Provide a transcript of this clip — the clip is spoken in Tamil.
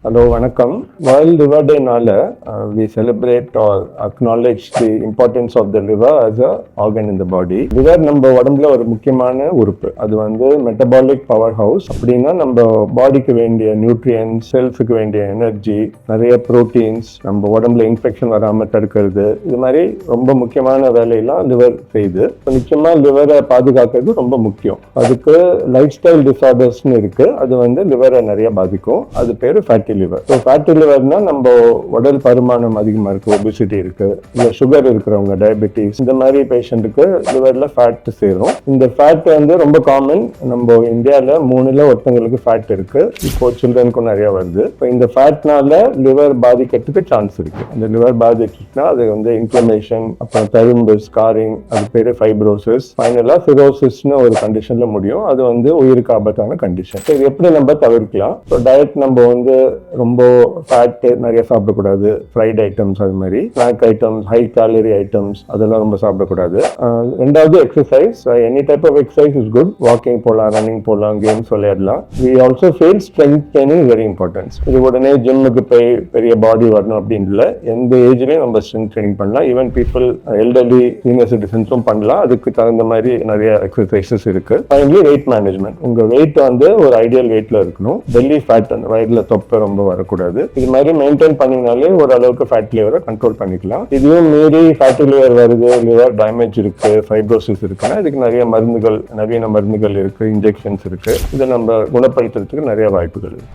Hello, வணக்கம். World Liver Day நால we celebrate or acknowledge the importance of the liver as a organ in the body. Liver நம்ம உடம்புல ஒரு முக்கியமான உறுப்பு. அது வந்து metabolic powerhouse. அப்படின்னா நம்ம பாடிக்கு வேண்டிய நியூட்ரியன்ஸ், செல்ஸுக்கு வேண்டிய எனர்ஜி, நிறைய ப்ரோட்டீன்ஸ், நம்ம உடம்புல இன்ஃபெக்ஷன் வராமல் தடுக்கிறது, இது மாதிரி ரொம்ப முக்கியமான வேலையெல்லாம் லிவர் செய்யுது. நிச்சயமாக லிவரை பாதுகாக்கிறது ரொம்ப முக்கியம். அதுக்கு லைஃப் ஸ்டைல் டிசார்டர்ஸ்னு இருக்கு. அது வந்து லிவரை நிறைய பாதிக்கும். அது பேரு ஃபேட்டி லிவர். ஸோ ஃபேட்டி லிவர்னா நம்ம உடல் பருமானம் அதிகமாக இருக்கு, ஒபிசிட்டி இருக்கு, இல்லை சுகர் இருக்கிறவங்க, டயபெட்டிஸ், இந்த மாதிரி பேஷண்ட்டுக்கு லிவர்ல ஃபேட் சேரும். இந்த ஃபேட் வந்து ரொம்ப காமன். நம்ம இந்தியாவில் 3ல் ஒருத்தங்களுக்கு ஃபேட் இருக்கு. இப்போ சில்ட்ரனுக்கும் நிறைய வருது. இப்போ இந்த ஃபேட்னால லிவர் பாதிக்கிறதுக்கு சான்ஸ் இருக்கு. அந்த லிவர் பாதிச்சுன்னா அது வந்து இன்ஃப்ளமேஷன், அப்புறம் தழும்பு, ஸ்காரிங், அது பேரு ஃபைப்ரோசிஸ், ஃபைனலா சிரோசிஸ்னு ஒரு கண்டிஷன்ல முடியும். அது வந்து உயிருக்கு ஆபத்தான கண்டிஷன். இது எப்படி நம்ம தவிர்க்கலாம்? ஸோ டயட் நம்ம வந்து ரொம்ப ஃபேட்டு நிறைய சாப்பிடக்கூடாது. ஃப்ரைட் ஐட்டம்ஸ், அது மாதிரி snack items, high calorie items, அதெல்லாம் ரொம்ப சாப்பிடக்கூடாது. ரெண்டாவது exercise. Any type of exercise is good. Walking போகலாம், ரன்னிங் போகலாம், கேம்ஸ் விளையாடலாம். We also feel strength training very importance. இது உடனே ஜிம்முக்கு போய் பெரிய பாடி வரணும் அப்படின்னு இல்லை. எந்த ஏஜ்லேயும் நம்ம ஸ்ட்ரென்த் ட்ரைனிங் பண்ணலாம். ஈவன் பீப்புள் எல்டர்லி சீனியர் சிட்டிசன்ஸும் பண்ணலாம். அதுக்கு தகுந்த மாதிரி நிறைய எக்ஸசைசஸ் இருக்கு. Finally wait management. உங்க வெயிட் வந்து ஒரு ஐடியல் வெயிட்ல இருக்கணும். பெல்லி ஃபேட், அந்த வயிறுல தொப்பை ரொம்ப வரக்கூடாது. இது மாதிரி மெயின்டைன் பண்ணினாலே ஓரளவுக்கு ஃபேட் லிவரை கண்ட்ரோல் பண்ணிக்கலாம். இதையும் மீறி ஃபேட்டி லிவர் வருது, லிவர் டேமேஜ் இருக்கு, ஃபைப்ரோசிஸ் இருக்குன்னா இதுக்கு நிறைய மருந்துகள், நவீன மருந்துகள் இருக்கு, இன்ஜெக்ஷன்ஸ் இருக்கு. இதை நம்ம குணப்படுத்துறதுக்கு நிறைய வாய்ப்புகள் இருக்கு.